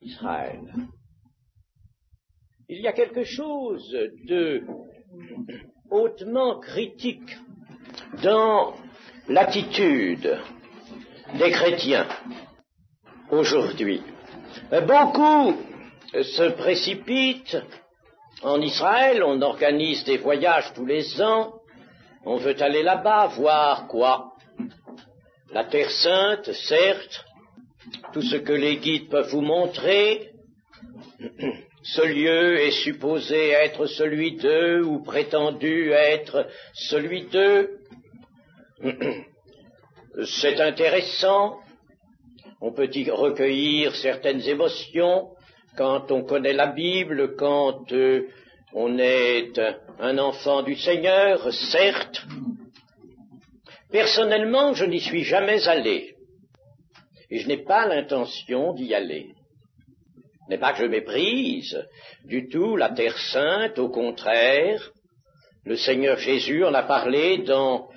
Israël. Il y a quelque chose de hautement critique dans l'attitude des chrétiens aujourd'hui. Beaucoup se précipitent en Israël, on organise des voyages tous les ans, on veut aller là-bas voir quoi? La Terre Sainte, certes, tout ce que les guides peuvent vous montrer. Ce lieu est supposé être celui d'eux ou prétendu être celui d'eux. C'est intéressant. On peut y recueillir certaines émotions quand on connaît la Bible, quand on est un enfant du Seigneur, certes. Personnellement, je n'y suis jamais allé. Et je n'ai pas l'intention d'y aller. Ce n'est pas que je méprise du tout la Terre Sainte, au contraire. Le Seigneur Jésus en a parlé dans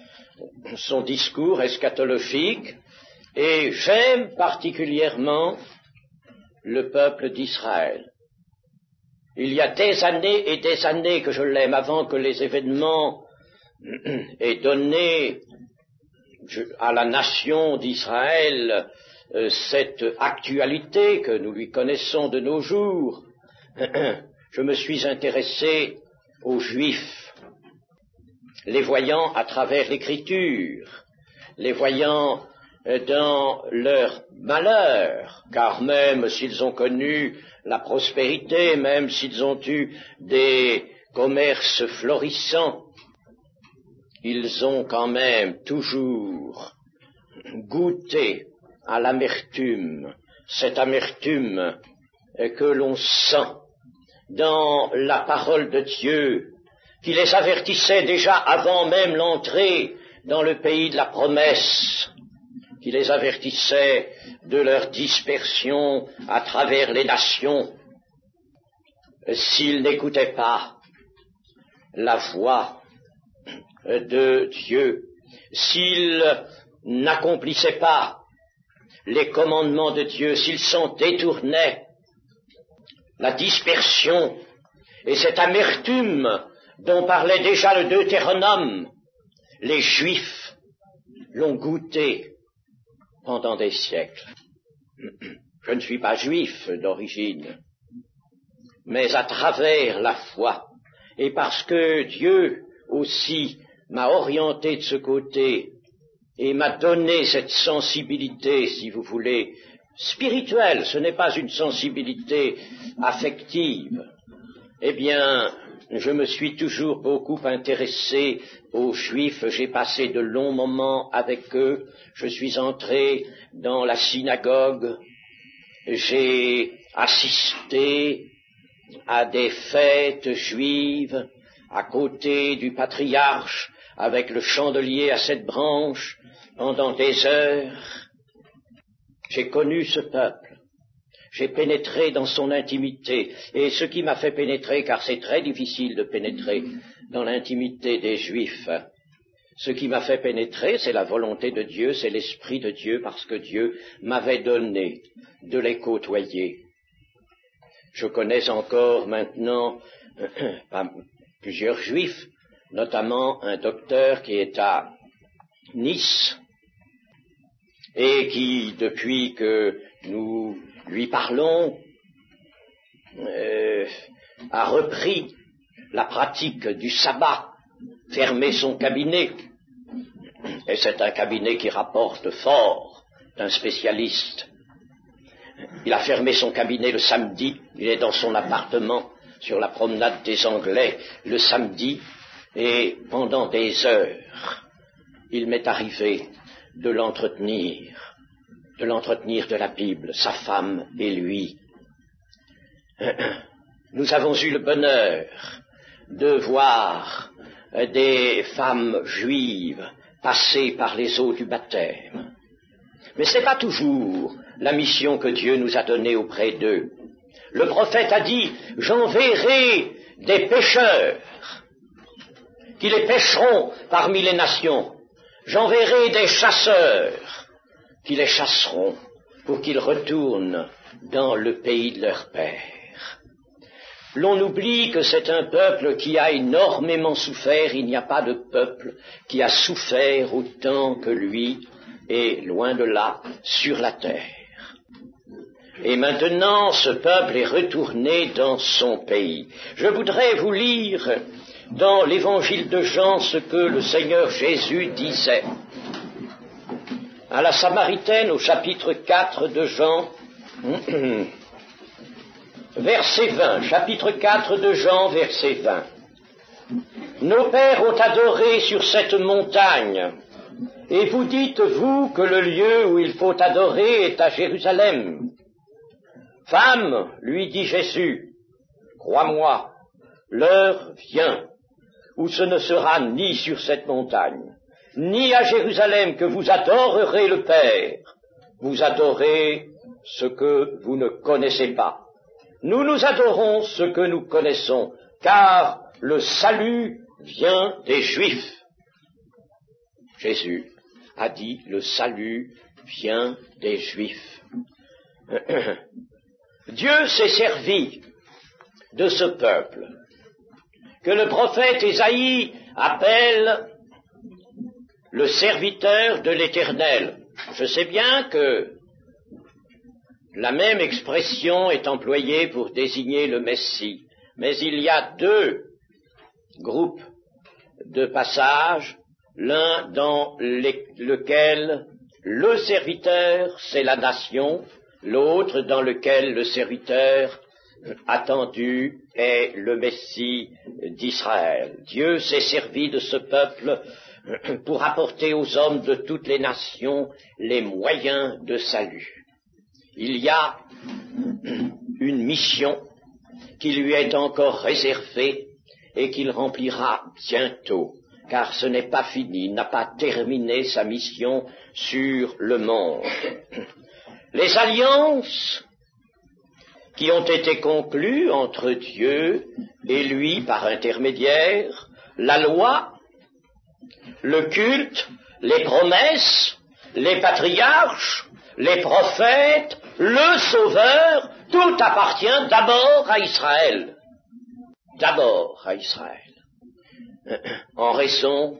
son discours eschatologique, et j'aime particulièrement le peuple d'Israël. Il y a des années et des années que je l'aime, avant que les événements aient donné à la nation d'Israël cette actualité que nous lui connaissons de nos jours. Je me suis intéressé aux Juifs, les voyant à travers l'Écriture, les voyant dans leur malheur, car même s'ils ont connu la prospérité, même s'ils ont eu des commerces florissants, ils ont quand même toujours goûté à l'amertume, cette amertume que l'on sent dans la parole de Dieu, qui les avertissait déjà avant même l'entrée dans le pays de la promesse, qui les avertissait de leur dispersion à travers les nations, s'ils n'écoutaient pas la voix de Dieu, s'ils n'accomplissaient pas les commandements de Dieu, s'ils s'en détournaient, la dispersion et cette amertume dont parlait déjà le Deutéronome, les Juifs l'ont goûté pendant des siècles. Je ne suis pas juif d'origine, mais à travers la foi, et parce que Dieu aussi m'a orienté de ce côté, et m'a donné cette sensibilité, si vous voulez, spirituelle, ce n'est pas une sensibilité affective, eh bien, je me suis toujours beaucoup intéressé aux Juifs, j'ai passé de longs moments avec eux, je suis entré dans la synagogue, j'ai assisté à des fêtes juives à côté du patriarche, avec le chandelier à 7 branches, pendant des heures. J'ai connu ce peuple, j'ai pénétré dans son intimité, et ce qui m'a fait pénétrer, car c'est très difficile de pénétrer dans l'intimité des Juifs, ce qui m'a fait pénétrer, c'est la volonté de Dieu, c'est l'Esprit de Dieu, parce que Dieu m'avait donné de les côtoyer. Je connais encore maintenant plusieurs Juifs, notamment un docteur qui est à Nice, et qui, depuis que nous lui parlons, a repris la pratique du sabbat, fermé son cabinet, et c'est un cabinet qui rapporte fort d'un spécialiste. Il a fermé son cabinet le samedi, il est dans son appartement sur la promenade des Anglais le samedi, et pendant des heures, il m'est arrivé de l'entretenir de la Bible, sa femme et lui. Nous avons eu le bonheur de voir des femmes juives passer par les eaux du baptême. Mais ce n'est pas toujours la mission que Dieu nous a donnée auprès d'eux. Le prophète a dit, j'enverrai des pêcheurs qui les pêcheront parmi les nations. J'enverrai des chasseurs qui les chasseront pour qu'ils retournent dans le pays de leur père. L'on oublie que c'est un peuple qui a énormément souffert. Il n'y a pas de peuple qui a souffert autant que lui, et loin de là, sur la terre. Et maintenant, ce peuple est retourné dans son pays. Je voudrais vous lire dans l'évangile de Jean ce que le Seigneur Jésus disait à la Samaritaine au chapitre 4 de Jean, verset 20, chapitre 4 de Jean, verset 20. Nos pères ont adoré sur cette montagne, et vous dites, vous, que le lieu où il faut adorer est à Jérusalem. Femme, lui dit Jésus, crois-moi, l'heure vient où ce ne sera ni sur cette montagne, ni à Jérusalem que vous adorerez le Père. Vous adorez ce que vous ne connaissez pas. Nous adorons ce que nous connaissons, car le salut vient des Juifs. Jésus a dit, le salut vient des Juifs. Dieu s'est servi de ce peuple, que le prophète Ésaïe appelle le serviteur de l'Éternel. Je sais bien que la même expression est employée pour désigner le Messie, mais il y a deux groupes de passages, l'un dans lequel le serviteur, c'est la nation, l'autre dans lequel le serviteur attendu est le Messie d'Israël. Dieu s'est servi de ce peuple pour apporter aux hommes de toutes les nations les moyens de salut. Il y a une mission qui lui est encore réservée et qu'il remplira bientôt, car ce n'est pas fini, il n'a pas terminé sa mission sur le monde. Les alliances qui ont été conclues entre Dieu et lui par intermédiaire, la loi, le culte, les promesses, les patriarches, les prophètes, le Sauveur, tout appartient d'abord à Israël. D'abord à Israël. En raison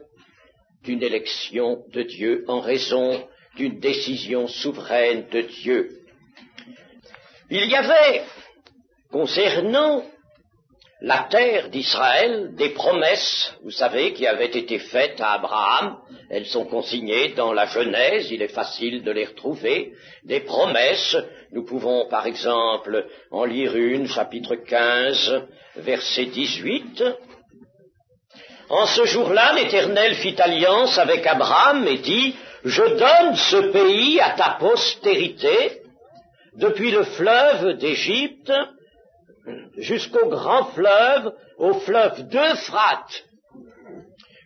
d'une élection de Dieu, en raison d'une décision souveraine de Dieu. Il y avait, concernant la terre d'Israël, des promesses, vous savez, qui avaient été faites à Abraham. Elles sont consignées dans la Genèse, il est facile de les retrouver. Des promesses, nous pouvons par exemple en lire une, chapitre 15, verset 18. En ce jour-là, l'Éternel fit alliance avec Abraham et dit, « Je donne ce pays à ta postérité, depuis le fleuve d'Égypte jusqu'au grand fleuve, au fleuve d'Euphrate,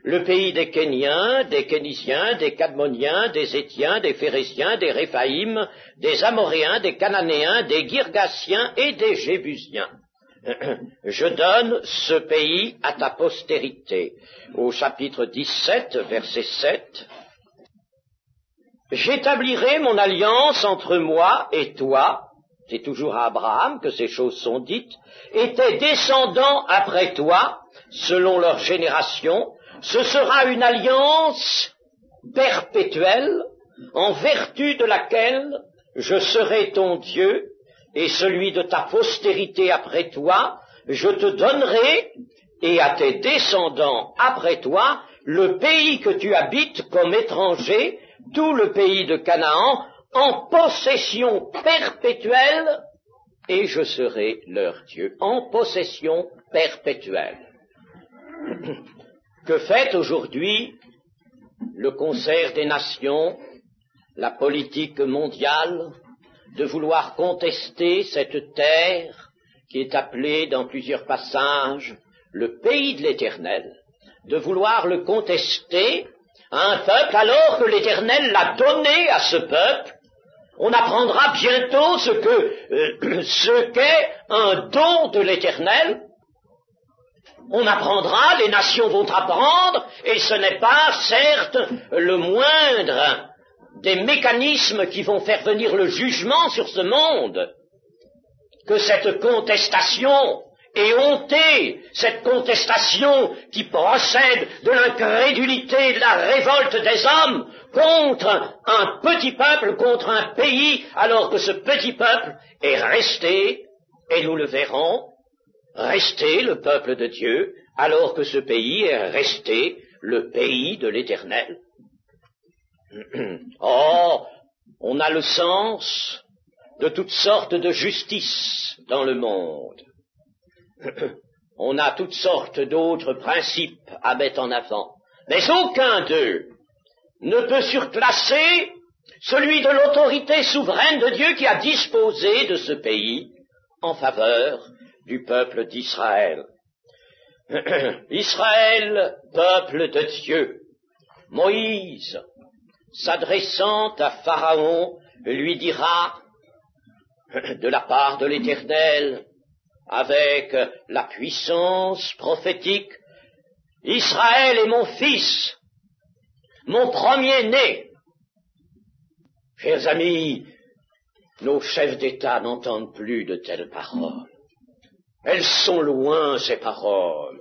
le pays des Kéniens, des Kénisiens, des Cadmoniens, des Étiens, des Phéréziens, des Réphaïm, des Amoréens, des Cananéens, des Girgasiens et des Jébusiens. Je donne ce pays à ta postérité. » Au chapitre 17, verset 7. « J'établirai mon alliance entre moi et toi, » c'est toujours à Abraham que ces choses sont dites, « et tes descendants après toi, selon leur génération, ce sera une alliance perpétuelle, en vertu de laquelle je serai ton Dieu, et celui de ta postérité après toi, je te donnerai, et à tes descendants après toi, le pays que tu habites comme étranger, tout le pays de Canaan, en possession perpétuelle, et je serai leur Dieu. En possession perpétuelle. Que fait aujourd'hui le concert des nations, la politique mondiale, de vouloir contester cette terre qui est appelée dans plusieurs passages le pays de l'Éternel, de vouloir le contester à un peuple alors que l'Éternel l'a donné à ce peuple. On apprendra bientôt ce qu'est un don de l'Éternel. On apprendra, les nations vont apprendre, et ce n'est pas, certes, le moindre des mécanismes qui vont faire venir le jugement sur ce monde. que cette contestation est hontée, cette contestation qui procède de l'incrédulité, de la révolte des hommes contre un petit peuple, contre un pays, alors que ce petit peuple est resté, et nous le verrons, resté le peuple de Dieu, alors que ce pays est resté le pays de l'Éternel. Oh, on a le sens de toutes sortes de justice dans le monde. On a toutes sortes d'autres principes à mettre en avant, mais aucun d'eux ne peut surclasser celui de l'autorité souveraine de Dieu qui a disposé de ce pays en faveur du peuple d'Israël. Israël, peuple de Dieu. Moïse, s'adressant à Pharaon, lui dira, de la part de l'Éternel, avec la puissance prophétique, Israël est mon fils, mon premier-né. Chers amis, nos chefs d'État n'entendent plus de telles paroles. Elles sont loin, ces paroles.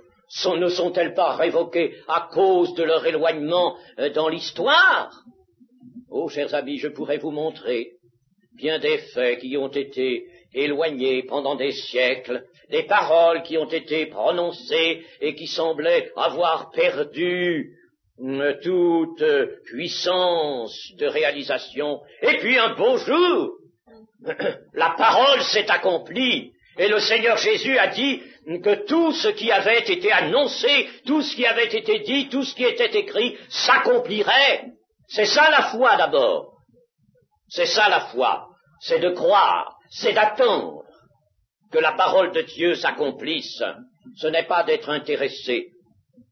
Ne sont-elles pas révoquées à cause de leur éloignement dans l'histoire? Oh, chers amis, je pourrais vous montrer bien des faits qui ont été éloignés pendant des siècles, des paroles qui ont été prononcées et qui semblaient avoir perdu toute puissance de réalisation. Et puis un beau jour, la parole s'est accomplie et le Seigneur Jésus a dit que tout ce qui avait été annoncé, tout ce qui avait été dit, tout ce qui était écrit s'accomplirait. C'est ça la foi d'abord. C'est ça la foi. C'est de croire, c'est d'attendre que la parole de Dieu s'accomplisse. Ce n'est pas d'être intéressé.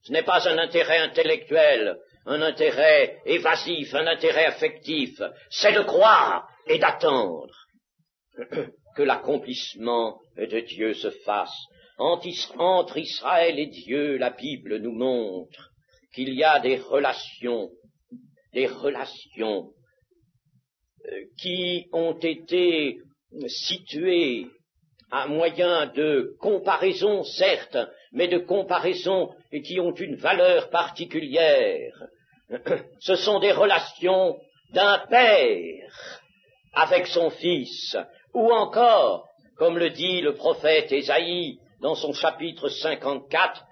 Ce n'est pas un intérêt intellectuel, un intérêt évasif, un intérêt affectif. C'est de croire et d'attendre que l'accomplissement de Dieu se fasse. Entre Israël et Dieu, la Bible nous montre qu'il y a des relations qui ont été situées à moyen de comparaison, certes, mais de comparaison et qui ont une valeur particulière. Ce sont des relations d'un père avec son fils, ou encore, comme le dit le prophète Ésaïe dans son chapitre 54,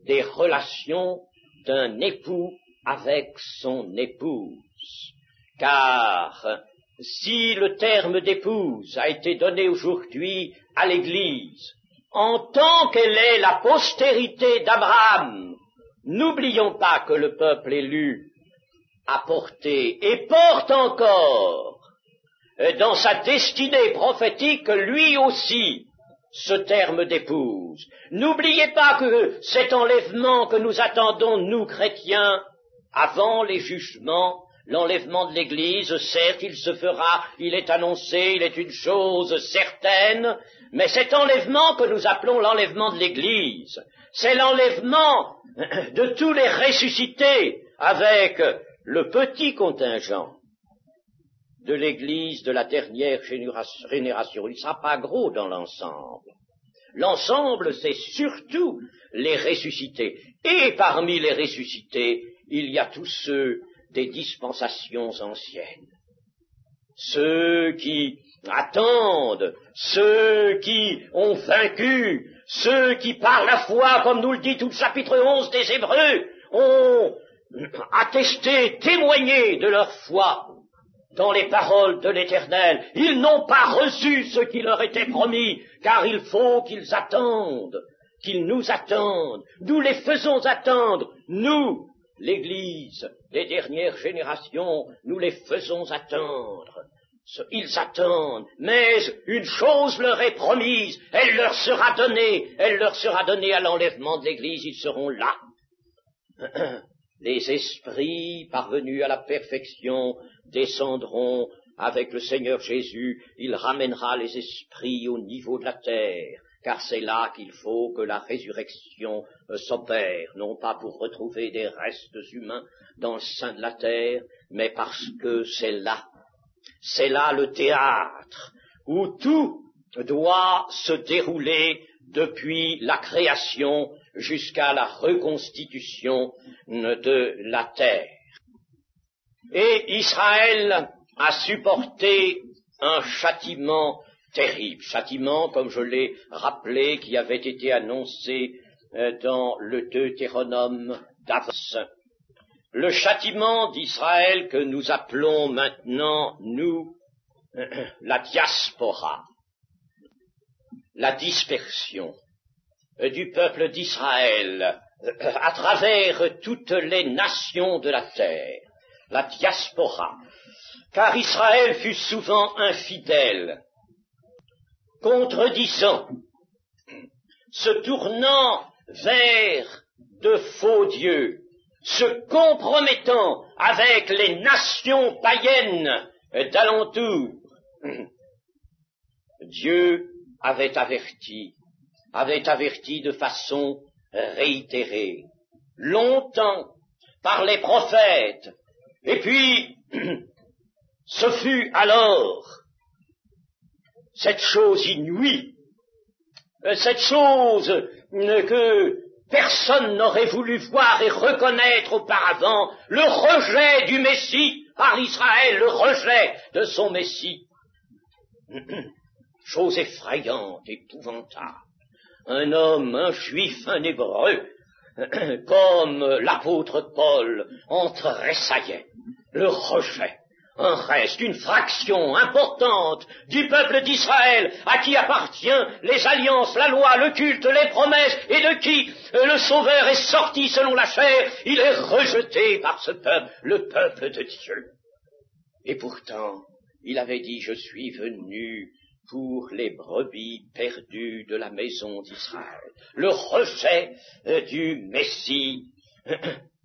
des relations d'un époux avec son épouse. Car si le terme d'épouse a été donné aujourd'hui à l'Église, en tant qu'elle est la postérité d'Abraham, n'oublions pas que le peuple élu a porté et porte encore dans sa destinée prophétique lui aussi ce terme d'épouse. N'oubliez pas que cet enlèvement que nous attendons, nous chrétiens, avant les jugements, l'enlèvement de l'Église, certes, il se fera, il est annoncé, il est une chose certaine, mais cet enlèvement que nous appelons l'enlèvement de l'Église, c'est l'enlèvement de tous les ressuscités avec le petit contingent de l'Église de la dernière génération. Il ne sera pas gros dans l'ensemble. L'ensemble, c'est surtout les ressuscités. Et parmi les ressuscités, il y a tous ceux des dispensations anciennes. Ceux qui attendent, ceux qui ont vaincu, ceux qui par la foi, comme nous le dit tout le chapitre 11 des Hébreux, ont attesté, témoigné de leur foi dans les paroles de l'Éternel. Ils n'ont pas reçu ce qui leur était promis, car il faut qu'ils attendent, qu'ils nous attendent. Nous les faisons attendre, nous, l'Église des dernières générations, nous les faisons attendre. Ils attendent, mais une chose leur est promise, elle leur sera donnée à l'enlèvement de l'Église, ils seront là. Les esprits parvenus à la perfection descendront avec le Seigneur Jésus, il ramènera les esprits au niveau de la terre, car c'est là qu'il faut que la résurrection s'opère, non pas pour retrouver des restes humains dans le sein de la terre, mais parce que c'est là le théâtre où tout doit se dérouler depuis la création jusqu'à la reconstitution de la terre. Et Israël a supporté un châtiment terrible, châtiment, comme je l'ai rappelé, qui avait été annoncé dans le Deutéronome d'Amos. Le châtiment d'Israël que nous appelons maintenant, nous, la diaspora, la dispersion du peuple d'Israël à travers toutes les nations de la terre, la diaspora, car Israël fut souvent infidèle, contredisant, se tournant vers de faux dieux, se compromettant avec les nations païennes d'alentour. Dieu avait averti de façon réitérée, longtemps, par les prophètes, et puis ce fut alors cette chose inouïe, cette chose que personne n'aurait voulu voir et reconnaître auparavant, le rejet du Messie par Israël, le rejet de son Messie. Chose effrayante, épouvantable. Un homme, un juif, un hébreu, comme l'apôtre Paul, en tressaillait. Le rejet, un reste, une fraction importante du peuple d'Israël, à qui appartient les alliances, la loi, le culte, les promesses, et de qui le Sauveur est sorti selon la chair, il est rejeté par ce peuple, le peuple de Dieu. Et pourtant, il avait dit, je suis venu pour les brebis perdues de la maison d'Israël. Le rejet du Messie,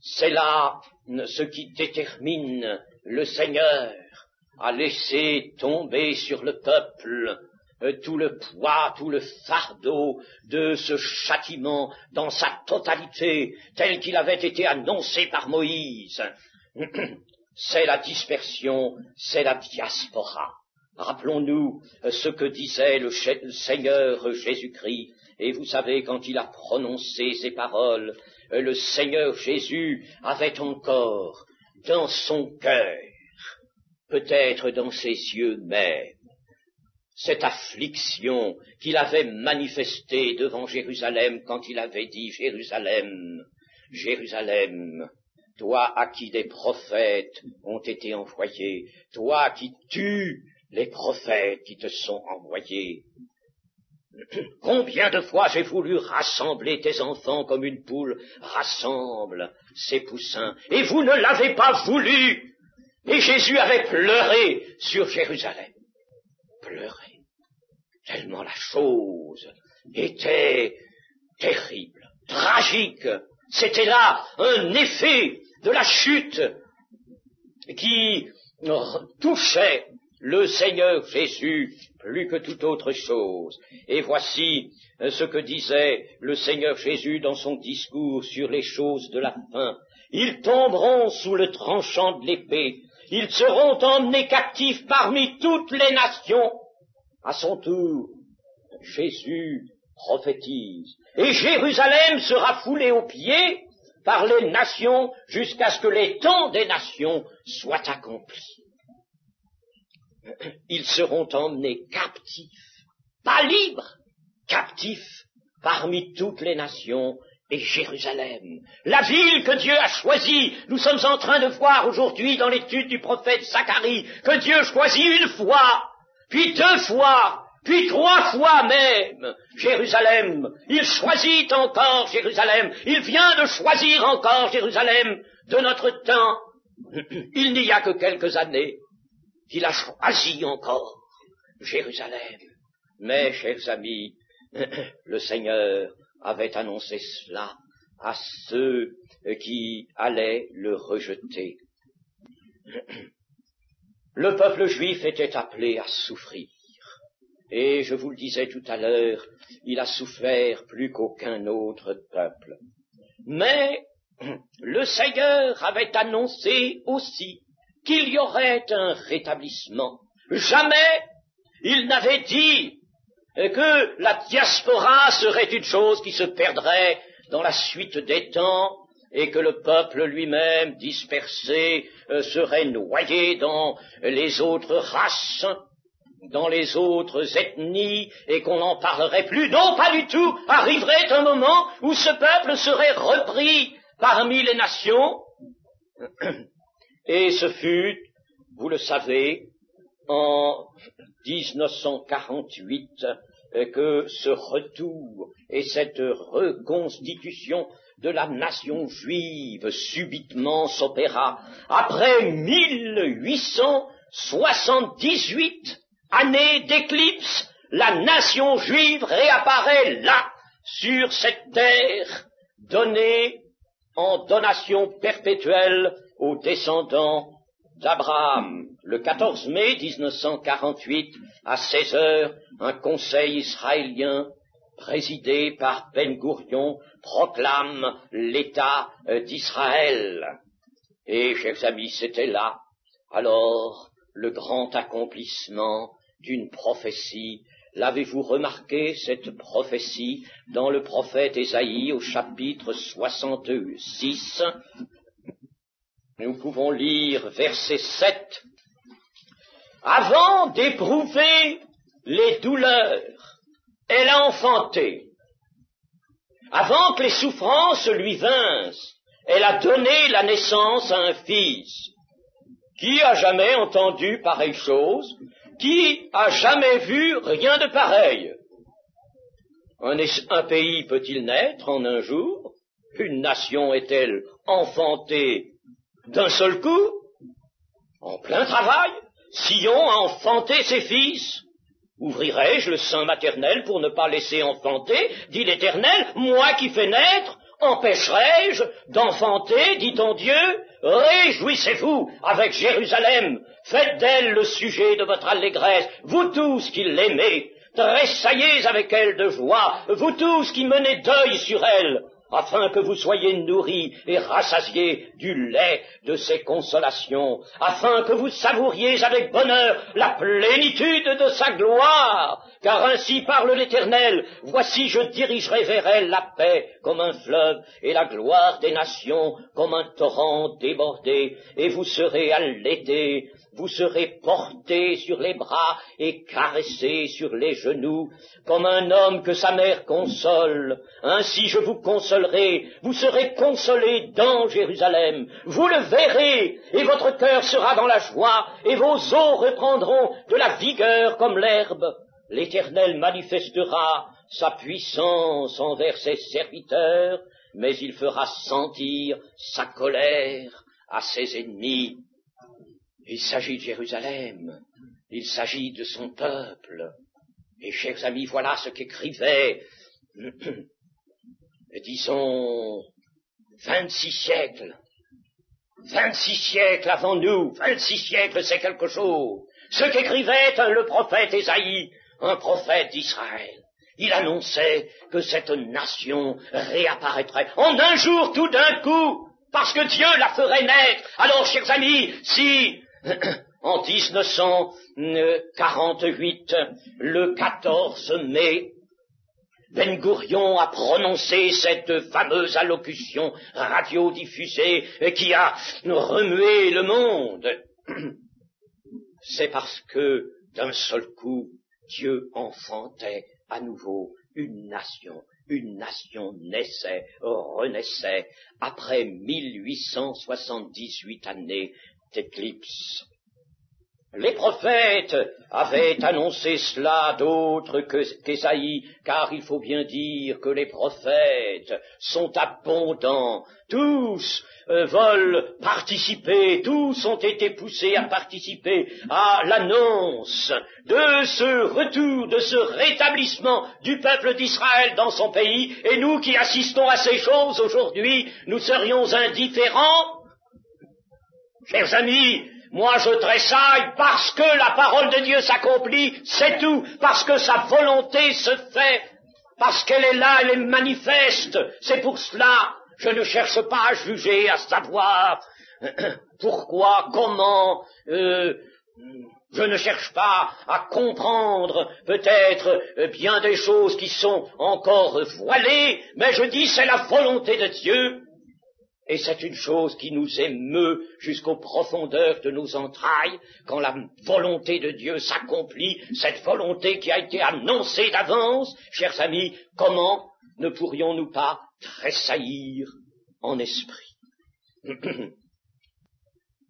c'est là ce qui détermine le Seigneur à laisser tomber sur le peuple tout le poids, tout le fardeau de ce châtiment dans sa totalité, tel qu'il avait été annoncé par Moïse. C'est la dispersion, c'est la diaspora. Rappelons-nous ce que disait le Seigneur Jésus-Christ, et vous savez, quand il a prononcé ces paroles, le Seigneur Jésus avait encore dans son cœur, peut-être dans ses yeux même, cette affliction qu'il avait manifestée devant Jérusalem quand il avait dit, Jérusalem, Jérusalem, toi à qui des prophètes ont été envoyés, toi qui tues les prophètes qui te sont envoyés. Combien de fois j'ai voulu rassembler tes enfants comme une poule rassemble ses poussins, et vous ne l'avez pas voulu. Et Jésus avait pleuré sur Jérusalem. Pleuré. Tellement la chose était terrible, tragique. C'était là un effet de la chute qui touchait le Seigneur Jésus plus que toute autre chose. Et voici ce que disait le Seigneur Jésus dans son discours sur les choses de la fin. Ils tomberont sous le tranchant de l'épée, ils seront emmenés captifs parmi toutes les nations. À son tour, Jésus prophétise, et Jérusalem sera foulée aux pieds par les nations jusqu'à ce que les temps des nations soient accomplis. Ils seront emmenés captifs, pas libres, captifs parmi toutes les nations, et Jérusalem, la ville que Dieu a choisie. Nous sommes en train de voir aujourd'hui dans l'étude du prophète Zacharie que Dieu choisit une fois, puis deux fois, puis trois fois même Jérusalem. Il choisit encore Jérusalem. Il vient de choisir encore Jérusalem de notre temps. Il n'y a que quelques années qu'il a choisi encore Jérusalem. Mais, chers amis, le Seigneur avait annoncé cela à ceux qui allaient le rejeter. Le peuple juif était appelé à souffrir. Et je vous le disais tout à l'heure, il a souffert plus qu'aucun autre peuple. Mais le Seigneur avait annoncé aussi qu'il y aurait un rétablissement. Jamais il n'avait dit que la diaspora serait une chose qui se perdrait dans la suite des temps, et que le peuple lui-même, dispersé, serait noyé dans les autres races, dans les autres ethnies, et qu'on n'en parlerait plus. Non, pas du tout. Arriverait un moment où ce peuple serait repris parmi les nations, et ce fut, vous le savez, en 1948, que ce retour et cette reconstitution de la nation juive subitement s'opéra après 1878 années d'éclipse. La nation juive réapparaît là, sur cette terre, donnée en donation perpétuelle aux descendants d'Abraham. Le 14 mai 1948, à 16 heures, un conseil israélien présidé par Ben Gourion proclame l'État d'Israël. Et, chers amis, c'était là, alors, le grand accomplissement d'une prophétie. L'avez-vous remarqué, cette prophétie, dans le prophète Ésaïe, au chapitre 66? Nous pouvons lire verset 7. Avant d'éprouver les douleurs, elle a enfanté. Avant que les souffrances lui vinssent, elle a donné la naissance à un fils. Qui a jamais entendu pareille chose? Qui a jamais vu rien de pareil? Un pays peut-il naître en un jour? Une nation est-elle enfantée d'un seul coup? En plein travail, Sion a enfanté ses fils. Ouvrirai-je le sein maternel pour ne pas laisser enfanter, dit l'Éternel, moi qui fais naître? Empêcherai-je d'enfanter, dit ton Dieu? Réjouissez-vous avec Jérusalem, faites d'elle le sujet de votre allégresse, vous tous qui l'aimez, tressaillez avec elle de joie, vous tous qui menez deuil sur elle, afin que vous soyez nourris et rassasiés du lait de ses consolations, afin que vous savouriez avec bonheur la plénitude de sa gloire. Car ainsi parle l'Éternel, voici je dirigerai vers elle la paix comme un fleuve et la gloire des nations comme un torrent débordé, et vous serez allaités, vous serez portés sur les bras et caressés sur les genoux, comme un homme que sa mère console. Ainsi je vous consolerai, vous serez consolés dans Jérusalem, vous le verrez, et votre cœur sera dans la joie, et vos os reprendront de la vigueur comme l'herbe. L'Éternel manifestera sa puissance envers ses serviteurs, mais il fera sentir sa colère à ses ennemis. Il s'agit de Jérusalem, il s'agit de son peuple. Et chers amis, voilà ce qu'écrivait, disons, 26 siècles avant nous, 26 siècles c'est quelque chose. Ce qu'écrivait le prophète Ésaïe, un prophète d'Israël. Il annonçait que cette nation réapparaîtrait en un jour tout d'un coup, parce que Dieu la ferait naître. Alors, chers amis, si en 1948, le 14 mai, Ben Gourion a prononcé cette fameuse allocution radiodiffusée qui a remué le monde, c'est parce que d'un seul coup, Dieu enfantait à nouveau une nation naissait, renaissait après 1878 années d'éclipse. Les prophètes avaient annoncé cela d'autres qu'Ésaïe, car il faut bien dire que les prophètes sont abondants, tous veulent participer, tous ont été poussés à participer à l'annonce de ce retour, de ce rétablissement du peuple d'Israël dans son pays, et nous qui assistons à ces choses aujourd'hui, nous serions indifférents? Chers amis, moi je tressaille parce que la parole de Dieu s'accomplit, c'est tout, parce que sa volonté se fait, parce qu'elle est là, elle est manifeste, c'est pour cela. Je ne cherche pas à juger, à savoir pourquoi, comment, Je ne cherche pas à comprendre peut-être bien des choses qui sont encore voilées, mais je dis c'est la volonté de Dieu. Et c'est une chose qui nous émeut jusqu'aux profondeurs de nos entrailles, quand la volonté de Dieu s'accomplit, cette volonté qui a été annoncée d'avance. Chers amis, comment ne pourrions-nous pas tressaillir en esprit?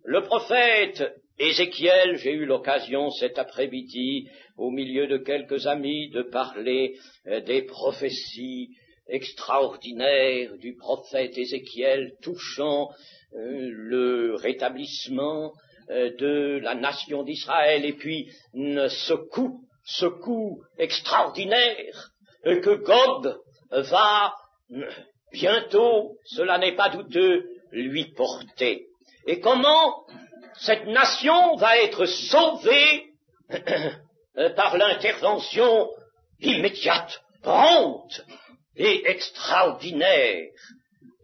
Le prophète Ézéchiel, j'ai eu l'occasion cet après-midi, au milieu de quelques amis, de parler des prophéties extraordinaire du prophète Ézéchiel touchant le rétablissement de la nation d'Israël, et puis ce coup extraordinaire que Gog va bientôt, cela n'est pas douteux, lui porter. Et comment cette nation va être sauvée par l'intervention immédiate, prompte et extraordinaire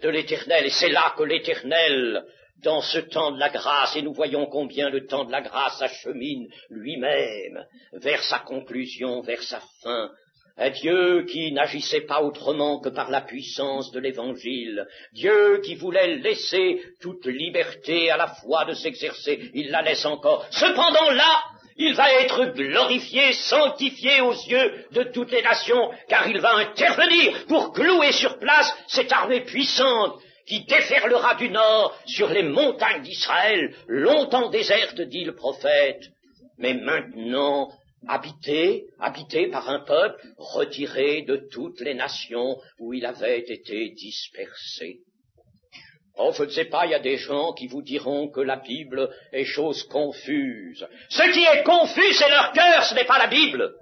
de l'Éternel. Et c'est là que l'Éternel, dans ce temps de la grâce, et nous voyons combien le temps de la grâce achemine lui-même vers sa conclusion, vers sa fin, un Dieu qui n'agissait pas autrement que par la puissance de l'Évangile, Dieu qui voulait laisser toute liberté à la foi de s'exercer, il la laisse encore. Cependant là, il va être glorifié, sanctifié aux yeux de toutes les nations, car il va intervenir pour clouer sur place cette armée puissante qui déferlera du nord sur les montagnes d'Israël, longtemps désertes, dit le prophète, mais maintenant habité par un peuple retiré de toutes les nations où il avait été dispersé. Oh, je ne sais pas, il y a des gens qui vous diront que la Bible est chose confuse. Ce qui est confus, c'est leur cœur, ce n'est pas la Bible.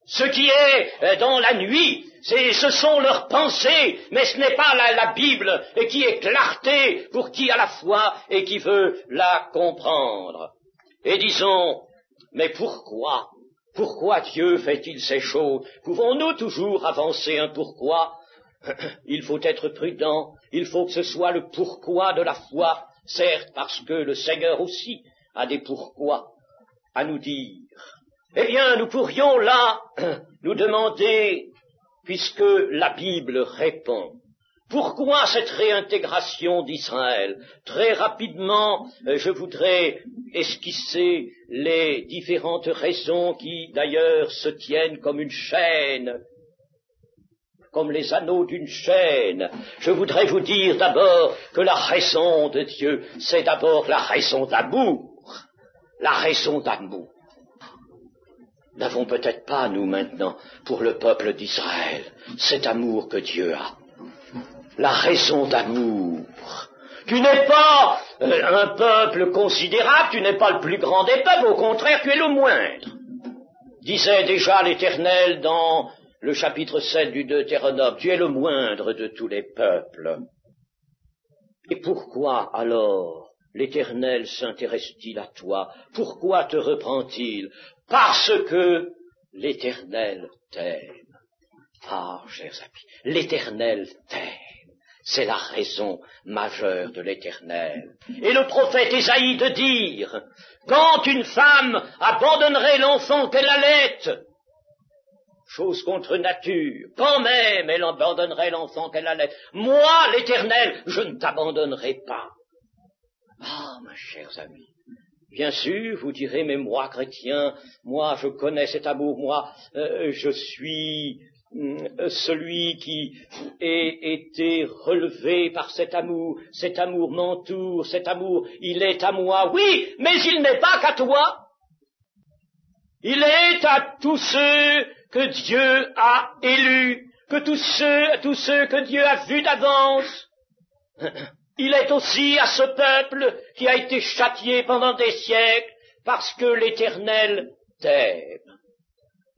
Ce qui est dans la nuit, ce sont leurs pensées, mais ce n'est pas la Bible qui est clarté pour qui a la foi et qui veut la comprendre. Et disons, mais pourquoi Dieu fait-il ces choses? Pouvons-nous toujours avancer un pourquoi? Il faut être prudent, il faut que ce soit le pourquoi de la foi, certes, parce que le Seigneur aussi a des pourquoi à nous dire. Eh bien, nous pourrions là nous demander, puisque la Bible répond, pourquoi cette réintégration d'Israël? Très rapidement, je voudrais esquisser les différentes raisons qui, d'ailleurs, se tiennent comme une chaîne, comme les anneaux d'une chaîne. Je voudrais vous dire d'abord que la raison de Dieu, c'est d'abord la raison d'amour. La raison d'amour. Nous n'avons peut-être pas, nous, maintenant, pour le peuple d'Israël, cet amour que Dieu a. La raison d'amour. Tu n'es pas un peuple considérable, tu n'es pas le plus grand des peuples, au contraire, tu es le moindre. Disait déjà l'Éternel dans le chapitre 7 du Deutéronome, tu es le moindre de tous les peuples. Et pourquoi alors l'Éternel s'intéresse-t-il à toi? Pourquoi te reprend-il? Parce que l'Éternel t'aime. Ah, chers amis, l'Éternel t'aime. C'est la raison majeure de l'Éternel. Et le prophète Ésaïe de dire, quand une femme abandonnerait l'enfant qu'elle allaite, chose contre nature, quand même elle abandonnerait l'enfant qu'elle allaite, moi, l'Éternel, je ne t'abandonnerai pas. Ah, mes chers amis, bien sûr, vous direz, mais moi, chrétien, moi, je connais cet amour, moi, je suis celui qui ait été relevé par cet amour m'entoure, cet amour, il est à moi, oui, mais il n'est pas qu'à toi, il est à tous ceux que Dieu a élus, que tous ceux que Dieu a vus d'avance. Il est aussi à ce peuple qui a été châtié pendant des siècles parce que l'Éternel t'aime.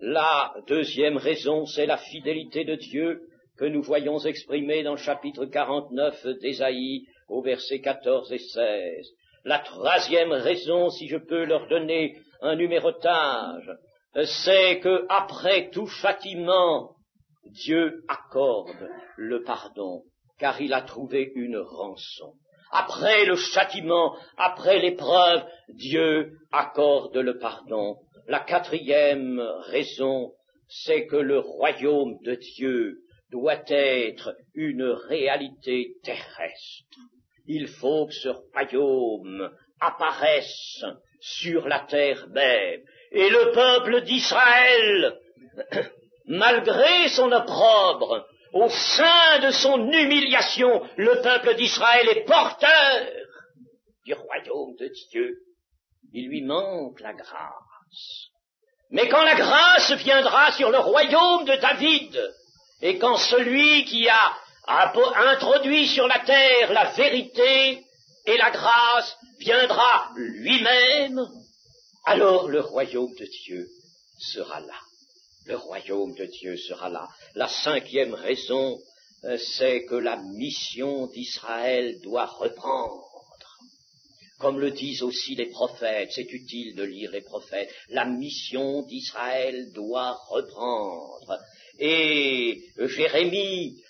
La deuxième raison, c'est la fidélité de Dieu que nous voyons exprimée dans le chapitre 49 d'Ésaïe au verset 14 et 16. La troisième raison, si je peux leur donner un numérotage, c'est que après tout châtiment, Dieu accorde le pardon, car il a trouvé une rançon. après le châtiment, après l'épreuve, Dieu accorde le pardon. La quatrième raison, c'est que le royaume de Dieu doit être une réalité terrestre. Il faut que ce royaume apparaisse sur la terre même. Et le peuple d'Israël, malgré son opprobre, au sein de son humiliation, le peuple d'Israël est porteur du royaume de Dieu. Il lui manque la grâce. Mais quand la grâce viendra sur le royaume de David, et quand celui qui a introduit sur la terre la vérité et la grâce viendra lui-même, alors le royaume de Dieu sera là. Le royaume de Dieu sera là. La cinquième raison, c'est que la mission d'Israël doit reprendre. Comme le disent aussi les prophètes, c'est utile de lire les prophètes, la mission d'Israël doit reprendre. Et Jérémie,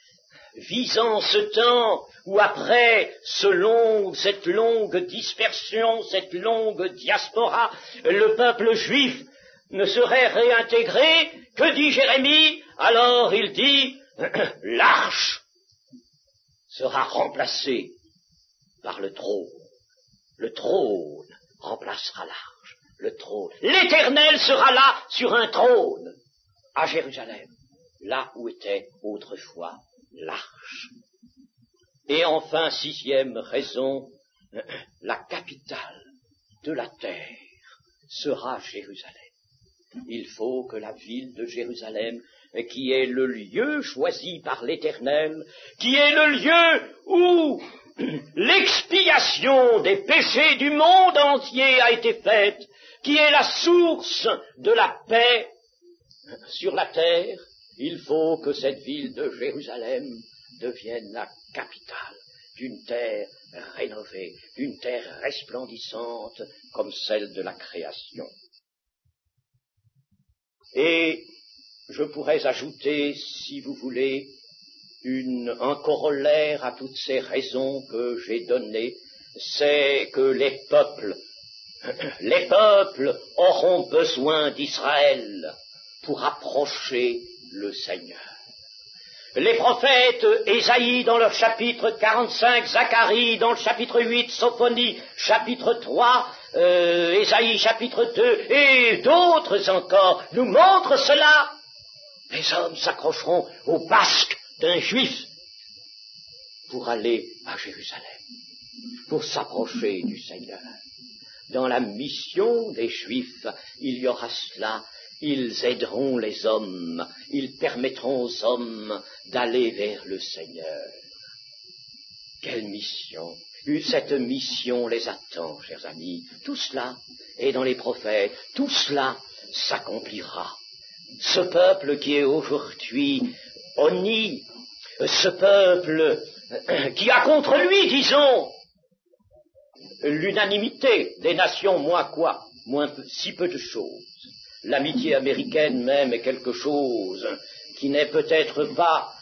visant ce temps où après cette longue dispersion, cette longue diaspora, le peuple juif ne serait réintégré, que dit Jérémie? Alors il dit, l'arche sera remplacée par le trône. Le trône remplacera l'arche. Le trône. L'Éternel sera là sur un trône à Jérusalem, là où était autrefois l'arche. Et enfin, sixième raison, la capitale de la terre sera Jérusalem. Il faut que la ville de Jérusalem, qui est le lieu choisi par l'Éternel, qui est le lieu où l'expiation des péchés du monde entier a été faite, qui est la source de la paix sur la terre, il faut que cette ville de Jérusalem devienne la capitale d'une terre rénovée, d'une terre resplendissante comme celle de la création. Et je pourrais ajouter, si vous voulez, un corollaire à toutes ces raisons que j'ai données, c'est que les peuples auront besoin d'Israël pour approcher le Seigneur. Les prophètes, Ésaïe dans le chapitre 45, Zacharie dans le chapitre 8, Sophonie, chapitre 3, Ésaïe chapitre 2 et d'autres encore nous montrent cela. Les hommes s'accrocheront au basque d'un juif pour aller à Jérusalem, pour s'approcher du Seigneur. Dans la mission des Juifs, il y aura cela. Ils aideront les hommes, ils permettront aux hommes d'aller vers le Seigneur. Quelle mission! Cette mission les attend, chers amis. Tout cela est dans les prophètes, tout cela s'accomplira. Ce peuple qui est aujourd'hui honni, ce peuple qui a contre lui, disons, l'unanimité des nations, si peu de choses. L'amitié américaine même est quelque chose qui n'est peut-être pas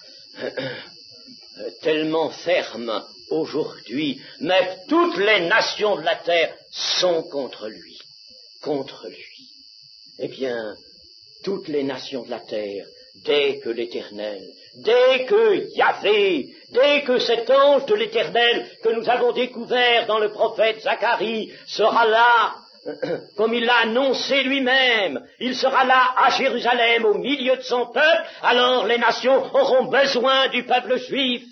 tellement ferme aujourd'hui, mais toutes les nations de la terre sont contre lui. Contre lui. Eh bien, toutes les nations de la terre, dès que l'Éternel, dès que Yahvé, dès que cet ange de l'Éternel que nous avons découvert dans le prophète Zacharie sera là, comme il l'a annoncé lui-même, il sera là à Jérusalem au milieu de son peuple, alors les nations auront besoin du peuple juif.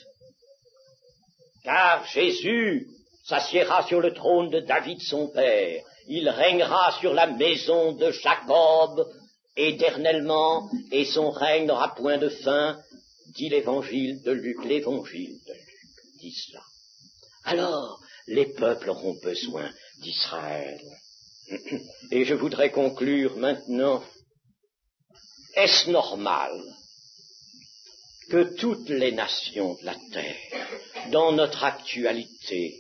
Car Jésus s'assiera sur le trône de David son père, il régnera sur la maison de Jacob éternellement, et son règne n'aura point de fin, dit l'évangile de Luc dit cela. Alors, les peuples auront besoin d'Israël. Et je voudrais conclure maintenant. Est-ce normal que toutes les nations de la terre, dans notre actualité,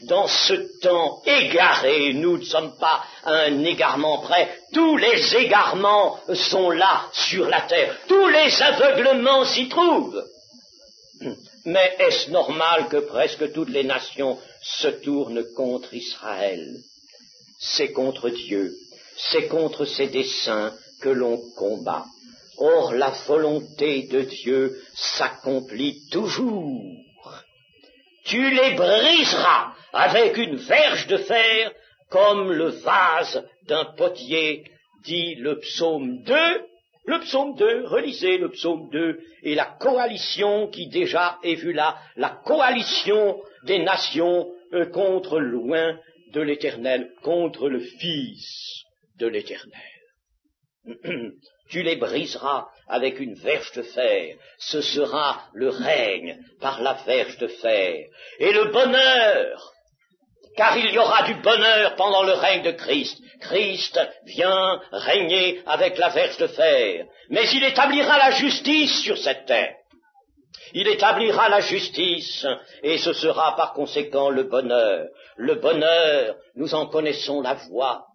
dans ce temps égaré, nous ne sommes pas à un égarement près, tous les égarements sont là sur la terre, tous les aveuglements s'y trouvent. Mais est-ce normal que presque toutes les nations se tournent contre Israël? C'est contre Dieu, c'est contre ses desseins que l'on combat. Or, la volonté de Dieu s'accomplit toujours. Tu les briseras avec une verge de fer comme le vase d'un potier, dit le psaume 2. Le psaume 2, relisez le psaume 2, et la coalition qui déjà est vue là, la coalition des nations contre loin de l'Éternel, contre le Fils de l'Éternel. Tu les briseras avec une verge de fer, ce sera le règne par la verge de fer. Et le bonheur, car il y aura du bonheur pendant le règne de Christ. Christ vient régner avec la verge de fer, mais il établira la justice sur cette terre. Il établira la justice, et ce sera par conséquent le bonheur. Le bonheur, nous en connaissons la voie,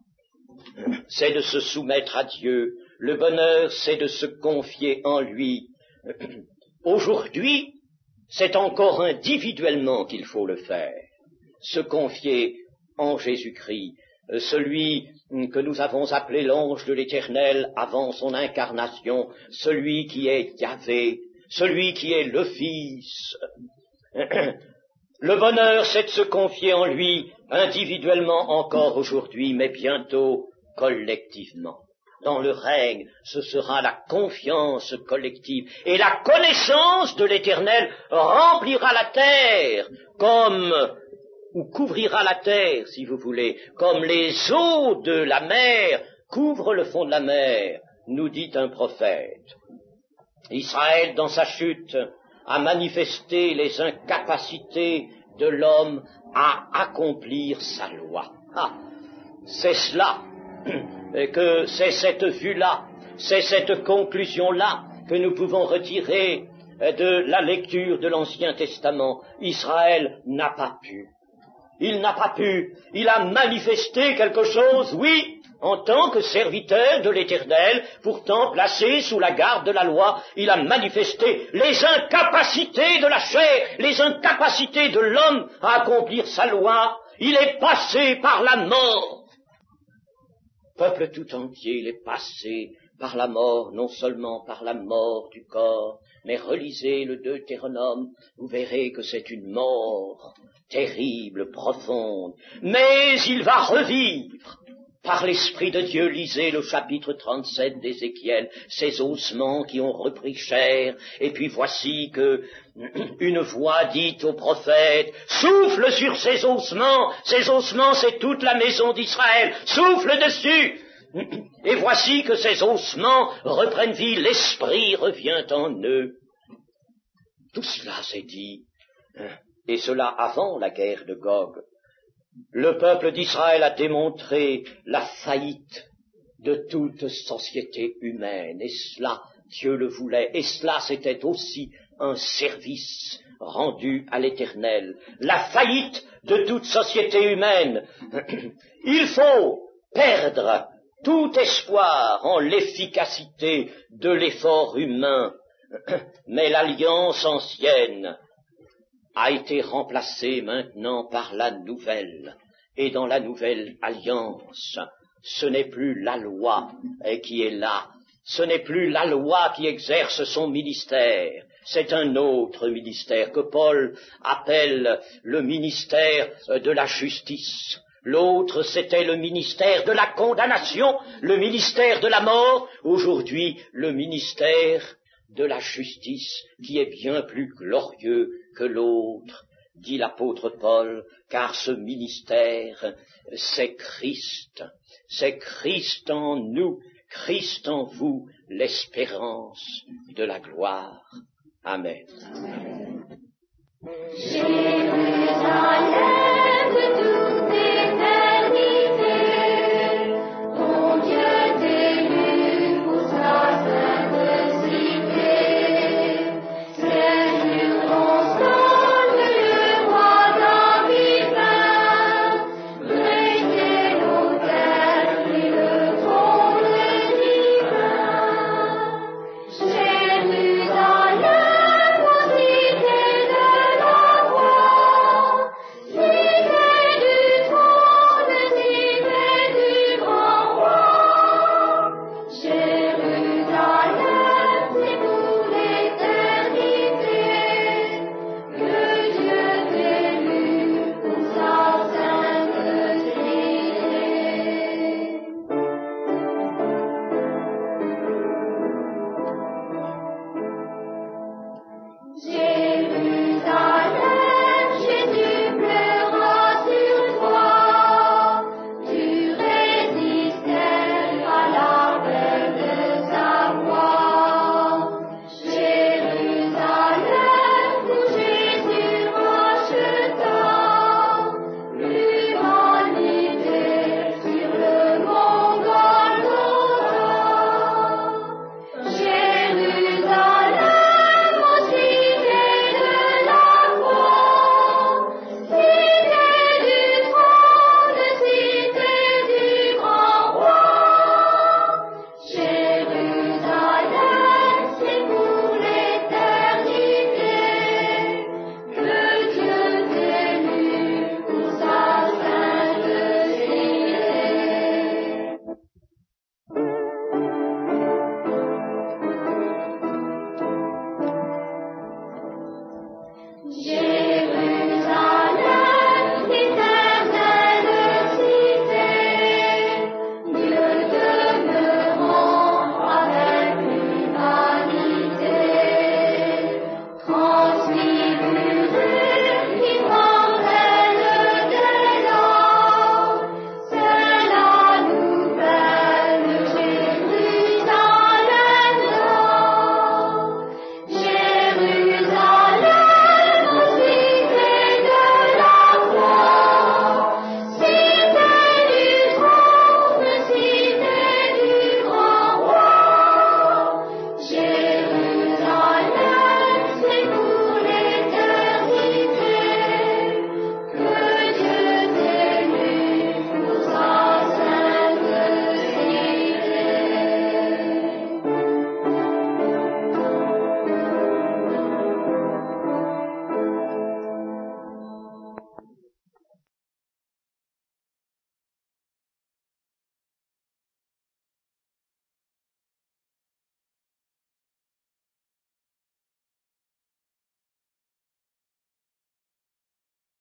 c'est de se soumettre à Dieu. Le bonheur, c'est de se confier en lui. Aujourd'hui, c'est encore individuellement qu'il faut le faire. Se confier en Jésus-Christ, celui que nous avons appelé l'ange de l'Éternel avant son incarnation, celui qui est Yahvé, celui qui est le Fils. Le bonheur, c'est de se confier en lui individuellement encore aujourd'hui, mais bientôt collectivement. Dans le règne, ce sera la confiance collective. Et la connaissance de l'Éternel remplira la terre ou couvrira la terre, si vous voulez, comme les eaux de la mer couvrent le fond de la mer, nous dit un prophète. Israël, dans sa chute, a manifesté les incapacités de l'homme à accomplir sa loi. C'est cela, c'est cette vue-là, c'est cette conclusion-là que nous pouvons retirer de la lecture de l'Ancien Testament. Israël n'a pas pu. Il n'a pas pu. Il a manifesté quelque chose, oui, en tant que serviteur de l'Éternel, pourtant placé sous la garde de la loi, il a manifesté les incapacités de la chair, les incapacités de l'homme à accomplir sa loi. Il est passé par la mort. Peuple tout entier, il est passé par la mort, non seulement par la mort du corps, mais relisez le Deutéronome, vous verrez que c'est une mort terrible, profonde, mais il va revivre. Par l'Esprit de Dieu, lisez le chapitre 37 d'Ézéchiel, ces ossements qui ont repris chair, et puis voici que une voix dit au prophète, souffle sur ces ossements c'est toute la maison d'Israël, souffle dessus, et voici que ces ossements reprennent vie, l'Esprit revient en eux. Tout cela s'est dit, et cela avant la guerre de Gog. Le peuple d'Israël a démontré la faillite de toute société humaine, et cela, Dieu le voulait, et cela c'était aussi un service rendu à l'Éternel. La faillite de toute société humaine. Il faut perdre tout espoir en l'efficacité de l'effort humain, mais l'alliance ancienne a été remplacée maintenant par la nouvelle. Et dans la nouvelle alliance, ce n'est plus la loi qui est là, ce n'est plus la loi qui exerce son ministère, c'est un autre ministère que Paul appelle le ministère de la justice. L'autre, c'était le ministère de la condamnation, le ministère de la mort. Aujourd'hui, le ministère de la justice, qui est bien plus glorieux que l'autre, dit l'apôtre Paul, car ce ministère, c'est Christ en nous, Christ en vous, l'espérance de la gloire. Amen. Amen.